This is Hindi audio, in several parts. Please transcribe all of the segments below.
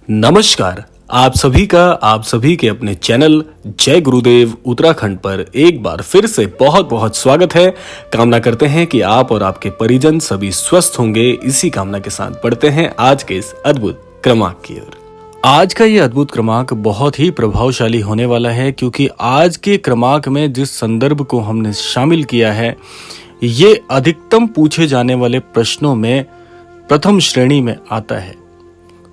नमस्कार। आप सभी का आप सभी के अपने चैनल जय गुरुदेव उत्तराखंड पर एक बार फिर से बहुत बहुत स्वागत है। कामना करते हैं कि आप और आपके परिजन सभी स्वस्थ होंगे। इसी कामना के साथ बढ़ते हैं आज के इस अद्भुत क्रमांक की ओर। आज का ये अद्भुत क्रमांक बहुत ही प्रभावशाली होने वाला है, क्योंकि आज के क्रमांक में जिस संदर्भ को हमने शामिल किया है ये अधिकतम पूछे जाने वाले प्रश्नों में प्रथम श्रेणी में आता है।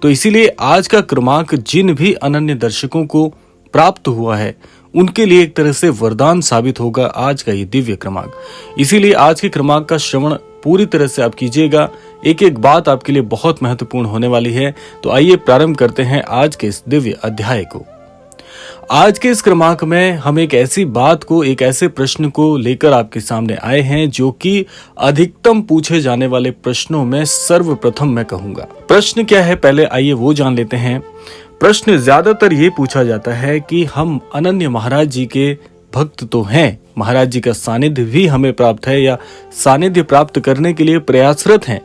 तो इसीलिए आज का क्रमांक जिन भी अनन्य दर्शकों को प्राप्त हुआ है उनके लिए एक तरह से वरदान साबित होगा आज का ये दिव्य क्रमांक। इसीलिए आज के क्रमांक का श्रवण पूरी तरह से आप कीजिएगा। एक एक बात आपके लिए बहुत महत्वपूर्ण होने वाली है। तो आइए प्रारंभ करते हैं आज के इस दिव्य अध्याय को। आज के इस क्रमांक में हम एक ऐसी बात को, एक ऐसे प्रश्न को लेकर आपके सामने आए हैं जो कि अधिकतम पूछे जाने वाले प्रश्नों में सर्वप्रथम मैं कहूंगा। प्रश्न क्या है, पहले आइए वो जान लेते हैं। प्रश्न ज्यादातर ये पूछा जाता है कि हम अनन्य महाराज जी के भक्त तो हैं, महाराज जी का सानिध्य भी हमें प्राप्त है या सानिध्य प्राप्त करने के लिए प्रयासरत हैं,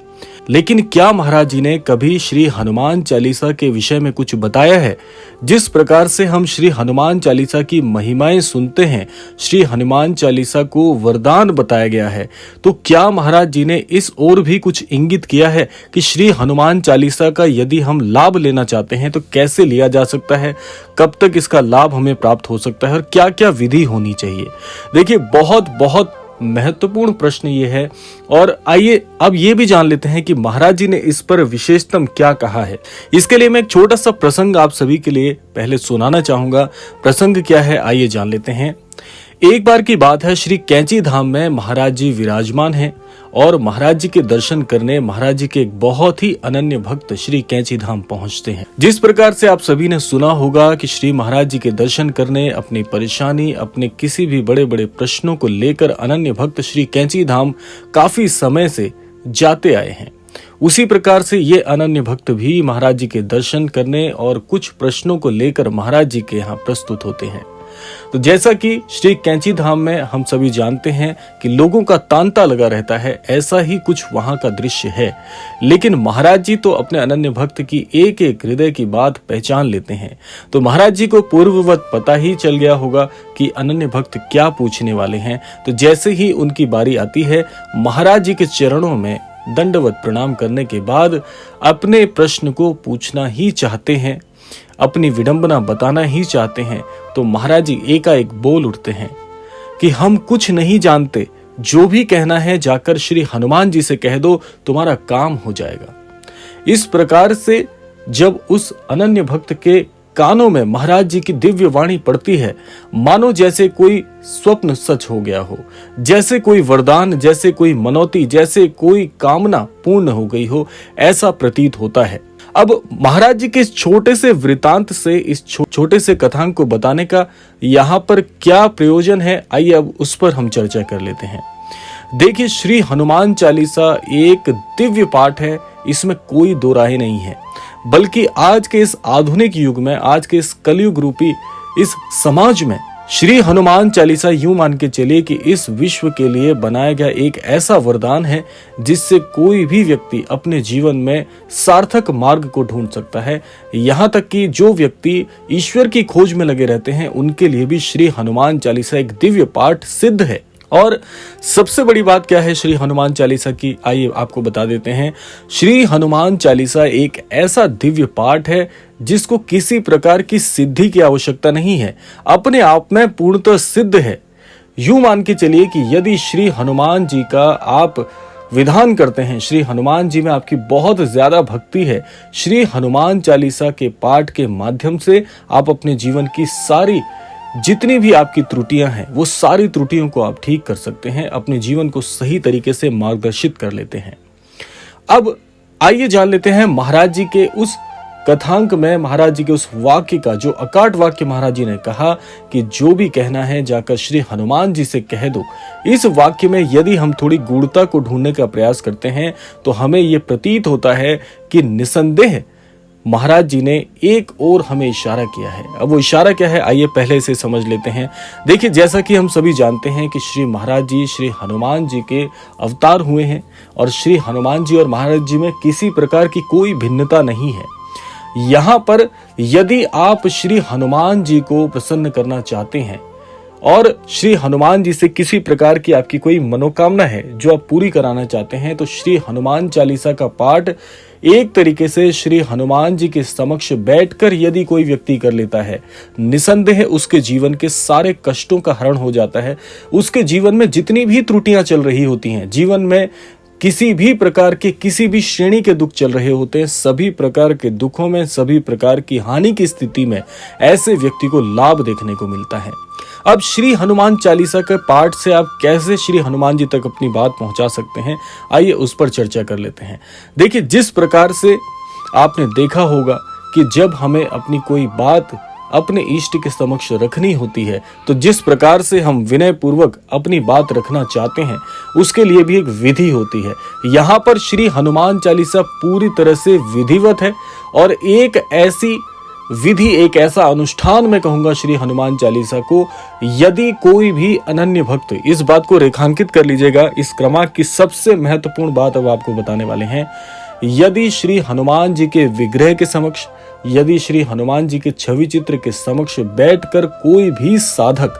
लेकिन क्या महाराज जी ने कभी श्री हनुमान चालीसा के विषय में कुछ बताया है? जिस प्रकार से हम श्री हनुमान चालीसा की महिमाएं सुनते हैं, श्री हनुमान चालीसा को वरदान बताया गया है, तो क्या महाराज जी ने इस ओर भी कुछ इंगित किया है कि श्री हनुमान चालीसा का यदि हम लाभ लेना चाहते हैं तो कैसे लिया जा सकता है, कब तक इसका लाभ हमें प्राप्त हो सकता है और क्या क्या विधि होनी चाहिए? देखिए, बहुत बहुत महत्वपूर्ण प्रश्न ये है। और आइए अब ये भी जान लेते हैं कि महाराज जी ने इस पर विशेषतम क्या कहा है। इसके लिए मैं एक छोटा सा प्रसंग आप सभी के लिए पहले सुनाना चाहूंगा। प्रसंग क्या है, आइए जान लेते हैं। एक बार की बात है, श्री कैंची धाम में महाराज जी विराजमान हैं और महाराज जी के दर्शन करने महाराज जी के एक बहुत ही अनन्य भक्त श्री कैंची धाम पहुंचते हैं। जिस प्रकार से आप सभी ने सुना होगा कि श्री महाराज जी के दर्शन करने, अपनी परेशानी, अपने किसी भी बड़े बड़े प्रश्नों को लेकर अनन्य भक्त श्री कैंची धाम काफी समय से जाते आए हैं, उसी प्रकार से ये अनन्य भक्त भी महाराज जी के दर्शन करने और कुछ प्रश्नों को लेकर महाराज जी के यहाँ प्रस्तुत होते हैं। तो जैसा कि श्री कैंची धाम में हम सभी जानते हैं कि लोगों का तांता लगा रहता है, ऐसा ही कुछ वहां का दृश्य है। लेकिन महाराज जी तो अपने अनन्य भक्त की एक एक हृदय की बात पहचान लेते हैं। तो महाराज जी को पूर्ववत पता ही चल गया होगा कि अनन्य भक्त क्या पूछने वाले हैं। तो जैसे ही उनकी बारी आती है, महाराज जी के चरणों में दंडवत प्रणाम करने के बाद अपने प्रश्न को पूछना ही चाहते हैं, अपनी विडंबना बताना ही चाहते हैं, तो महाराज जी एकाएक बोल उठते हैं कि हम कुछ नहीं जानते, जो भी कहना है जाकर श्री हनुमान जी से कह दो, तुम्हारा काम हो जाएगा। इस प्रकार से जब उस अनन्य भक्त के कानों में महाराज जी की दिव्य वाणी पड़ती है, मानो जैसे कोई स्वप्न सच हो गया हो, जैसे कोई वरदान, जैसे कोई मनौती, जैसे कोई कामना पूर्ण हो गई हो, ऐसा प्रतीत होता है। अब महाराज जी के इस छोटे से वृतांत से, इस छोटे से कथांक को बताने का यहाँ पर क्या प्रयोजन है, आइए अब उस पर हम चर्चा कर लेते हैं। देखिए, श्री हनुमान चालीसा एक दिव्य पाठ है, इसमें कोई दो राय नहीं है। बल्कि आज के इस आधुनिक युग में, आज के इस कलयुग रूपी इस समाज में श्री हनुमान चालीसा यूं मान के चलिए कि इस विश्व के लिए बनाया गया एक ऐसा वरदान है जिससे कोई भी व्यक्ति अपने जीवन में सार्थक मार्ग को ढूंढ सकता है। यहाँ तक कि जो व्यक्ति ईश्वर की खोज में लगे रहते हैं उनके लिए भी श्री हनुमान चालीसा एक दिव्य पाठ सिद्ध है। और सबसे बड़ी बात क्या है श्री हनुमान चालीसा की, आइए आपको बता देते हैं। श्री हनुमान चालीसा एक ऐसा दिव्य पाठ है जिसको किसी प्रकार की सिद्धि की आवश्यकता नहीं है, अपने आप में पूर्णतः सिद्ध है। यूं मान के चलिए कि यदि श्री हनुमान जी का आप विधान करते हैं, श्री हनुमान जी में आपकी बहुत ज्यादा भक्ति है, श्री हनुमान चालीसा के पाठ के माध्यम से आप अपने जीवन की सारी जितनी भी आपकी त्रुटियां हैं वो सारी त्रुटियों को आप ठीक कर सकते हैं, अपने जीवन को सही तरीके से मार्गदर्शित कर लेते हैं। अब आइए जान लेते हैं महाराज जी के उस कथांक में, महाराज जी के उस वाक्य का, जो अकाट वाक्य महाराज जी ने कहा कि जो भी कहना है जाकर श्री हनुमान जी से कह दो। इस वाक्य में यदि हम थोड़ी गूढ़ता को ढूंढने का प्रयास करते हैं तो हमें यह प्रतीत होता है कि निसंदेह महाराज जी ने एक और हमें इशारा किया है। अब वो इशारा क्या है, आइए पहले से समझ लेते हैं। देखिए, जैसा कि हम सभी जानते हैं कि श्री महाराज जी श्री हनुमान जी के अवतार हुए हैं और श्री हनुमान जी और महाराज जी में किसी प्रकार की कोई भिन्नता नहीं है। यहाँ पर यदि आप श्री हनुमान जी को प्रसन्न करना चाहते हैं और श्री हनुमान जी से किसी प्रकार की आपकी कोई मनोकामना है जो आप पूरी कराना चाहते हैं, तो श्री हनुमान चालीसा का पाठ एक तरीके से श्री हनुमान जी के समक्ष बैठकर यदि कोई व्यक्ति कर लेता है, निसंदेह उसके जीवन के सारे कष्टों का हरण हो जाता है। उसके जीवन में जितनी भी त्रुटियां चल रही होती हैं, जीवन में किसी भी प्रकार के किसी भी श्रेणी के दुख चल रहे होते हैं, सभी प्रकार के दुखों में, सभी प्रकार की हानि की स्थिति में ऐसे व्यक्ति को लाभ देखने को मिलता है। अब श्री हनुमान चालीसा के पाठ से आप कैसे श्री हनुमान जी तक अपनी बात पहुंचा सकते हैं, आइए उस पर चर्चा कर लेते हैं। देखिए, जिस प्रकार से आपने देखा होगा कि जब हमें अपनी कोई बात अपने इष्ट के समक्ष रखनी होती है, तो जिस प्रकार से हम विनय पूर्वक अपनी बात रखना चाहते हैं, उसके लिए भी एक विधि होती है। यहाँ पर श्री हनुमान चालीसा पूरी तरह से विधिवत है और एक ऐसी विधि, एक ऐसा अनुष्ठान मैं कहूंगा श्री हनुमान चालीसा को, यदि कोई भी अनन्य भक्त, इस बात को रेखांकित कर लीजिएगा, इस क्रमांक की सबसे महत्वपूर्ण बात अब आपको बताने वाले हैं। यदि श्री हनुमान जी के विग्रह के समक्ष, यदि श्री हनुमान जी के छवि चित्र के समक्ष बैठकर कोई भी साधक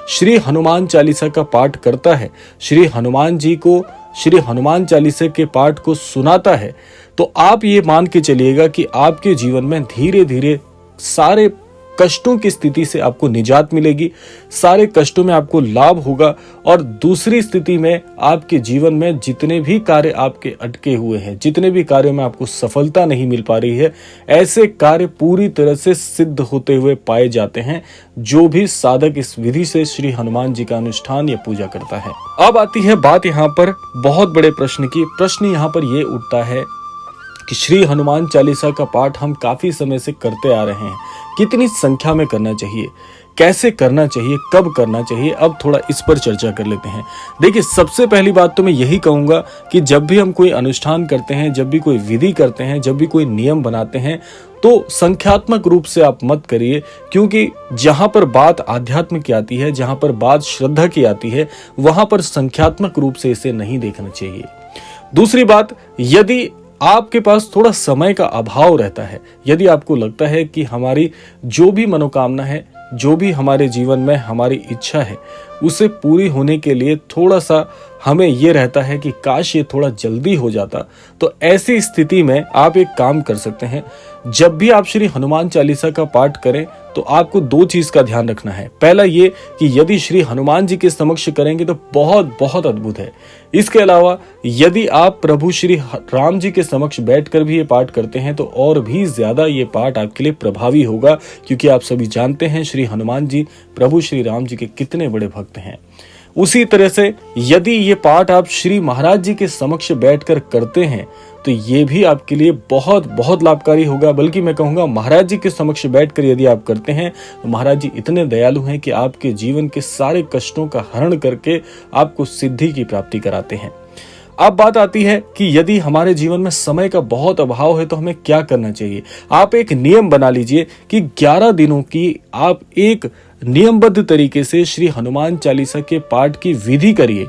श्री हनुमान चालीसा का पाठ करता है, श्री हनुमान जी को श्री हनुमान चालीसा के पाठ को सुनाता है, तो आप ये मान के चलिएगा कि आपके जीवन में धीरे धीरे सारे कष्टों की स्थिति से आपको निजात मिलेगी, सारे कष्टों में आपको लाभ होगा। और दूसरी स्थिति में आपके जीवन में जितने भी कार्य आपके अटके हुए हैं, जितने भी कार्यों में आपको सफलता नहीं मिल पा रही है, ऐसे कार्य पूरी तरह से सिद्ध होते हुए पाए जाते हैं जो भी साधक इस विधि से श्री हनुमान जी का अनुष्ठान या पूजा करता है। अब आती है बात यहाँ पर बहुत बड़े प्रश्न की। प्रश्न यहाँ पर यह उठता है कि श्री हनुमान चालीसा का पाठ हम काफी समय से करते आ रहे हैं, कितनी संख्या में करना चाहिए, कैसे करना चाहिए, कब करना चाहिए, अब थोड़ा इस पर चर्चा कर लेते हैं। देखिए, सबसे पहली बात तो मैं यही कहूंगा कि जब भी हम कोई अनुष्ठान करते हैं, जब भी कोई विधि करते हैं, जब भी कोई नियम बनाते हैं, तो संख्यात्मक रूप से आप मत करिए, क्योंकि जहां पर बात आध्यात्म की आती है, जहां पर बात श्रद्धा की आती है, वहां पर संख्यात्मक रूप से इसे नहीं देखना चाहिए। दूसरी बात, यदि आपके पास थोड़ा समय का अभाव रहता है, यदि आपको लगता है कि हमारी जो भी मनोकामना है, जो भी हमारे जीवन में हमारी इच्छा है, उसे पूरी होने के लिए थोड़ा सा हमें यह रहता है कि काश ये थोड़ा जल्दी हो जाता, तो ऐसी स्थिति में आप एक काम कर सकते हैं। जब भी आप श्री हनुमान चालीसा का पाठ करें तो आपको दो चीज का ध्यान रखना है। पहला ये कि यदि श्री हनुमान जी के समक्ष करेंगे तो बहुत बहुत अद्भुत है। इसके अलावा यदि आप प्रभु श्री राम जी के समक्ष बैठकर भी ये पाठ करते हैं तो और भी ज्यादा ये पाठ आपके लिए प्रभावी होगा, क्योंकि आप सभी जानते हैं श्री हनुमान जी प्रभु श्री राम जी के कितने बड़े भक्त हैं। उसी तरह से यदि ये पाठ आप श्री महाराज जी के समक्ष बैठकर करते हैं तो ये भी आपके लिए बहुत बहुत लाभकारी होगा। बल्कि मैं कहूंगा, महाराज जी के समक्ष बैठकर यदि आप करते हैं तो महाराज जी इतने दयालु हैं कि आपके जीवन के सारे कष्टों का हरण करके आपको सिद्धि की प्राप्ति कराते हैं। अब बात आती है कि यदि हमारे जीवन में समय का बहुत अभाव है तो हमें क्या करना चाहिए। आप एक नियम बना लीजिए कि 11 दिनों की आप एक नियमबद्ध तरीके से श्री हनुमान चालीसा के पाठ की विधि करिए।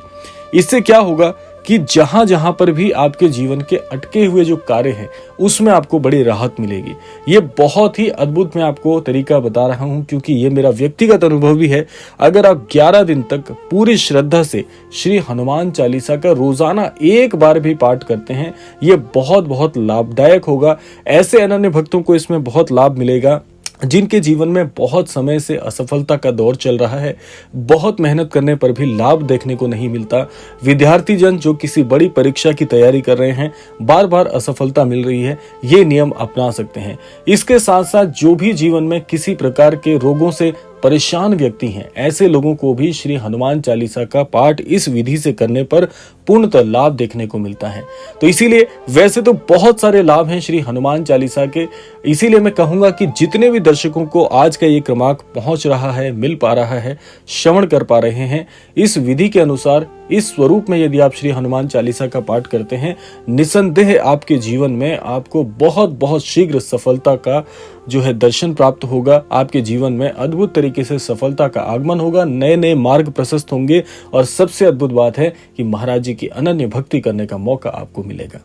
इससे क्या होगा कि जहां जहां पर भी आपके जीवन के अटके हुए जो कार्य हैं उसमें आपको बड़ी राहत मिलेगी। ये बहुत ही अद्भुत मैं आपको तरीका बता रहा हूं, क्योंकि ये मेरा व्यक्तिगत अनुभव भी है। अगर आप 11 दिन तक पूरी श्रद्धा से श्री हनुमान चालीसा का रोजाना एक बार भी पाठ करते हैं, ये बहुत बहुत लाभदायक होगा। ऐसे अनन्य भक्तों को इसमें बहुत लाभ मिलेगा जिनके जीवन में बहुत समय से असफलता का दौर चल रहा है, बहुत मेहनत करने पर भी लाभ देखने को नहीं मिलता। विद्यार्थी जन जो किसी बड़ी परीक्षा की तैयारी कर रहे हैं, बार बार असफलता मिल रही है, ये नियम अपना सकते हैं। इसके साथ साथ जो भी जीवन में किसी प्रकार के रोगों से परेशान व्यक्ति हैं, ऐसे लोगों को भी श्री हनुमान चालीसा का पाठ इस विधि से करने पर पूर्णतः लाभ देखने को मिलता है। तो इसीलिए वैसे तो बहुत सारे लाभ हैं श्री हनुमान चालीसा के, इसीलिए मैं कहूंगा कि जितने भी दर्शकों को आज का ये क्रमांक पहुंच रहा है, मिल पा रहा है, श्रवण कर पा रहे हैं, इस विधि के अनुसार इस स्वरूप में यदि आप श्री हनुमान चालीसा का पाठ करते हैं, निसंदेह आपके जीवन में आपको बहुत बहुत शीघ्र सफलता का जो है दर्शन प्राप्त होगा। आपके जीवन में अद्भुत तरीके से सफलता का आगमन होगा, नए नए मार्ग प्रशस्त होंगे और सबसे अद्भुत बात है कि महाराज जी की अनन्य भक्ति करने का मौका आपको मिलेगा।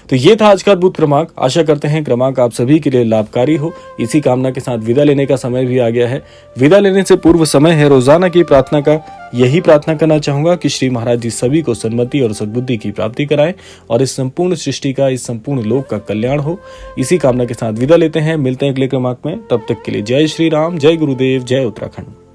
तो ये था आज का अद्भुत क्रमांक। आशा करते हैं क्रमांक आप सभी के लिए लाभकारी हो। इसी कामना के साथ विदा लेने का समय भी आ गया है। विदा लेने से पूर्व समय है रोजाना की प्रार्थना का। यही प्रार्थना करना चाहूंगा कि श्री महाराज जी सभी को सन्मति और सद्बुद्धि की प्राप्ति कराएं और इस संपूर्ण सृष्टि का, इस संपूर्ण लोक का कल्याण हो। इसी कामना के साथ विदा लेते हैं। मिलते हैं अगले क्रमांक में। तब तक के लिए जय श्री राम, जय गुरुदेव, जय उत्तराखंड।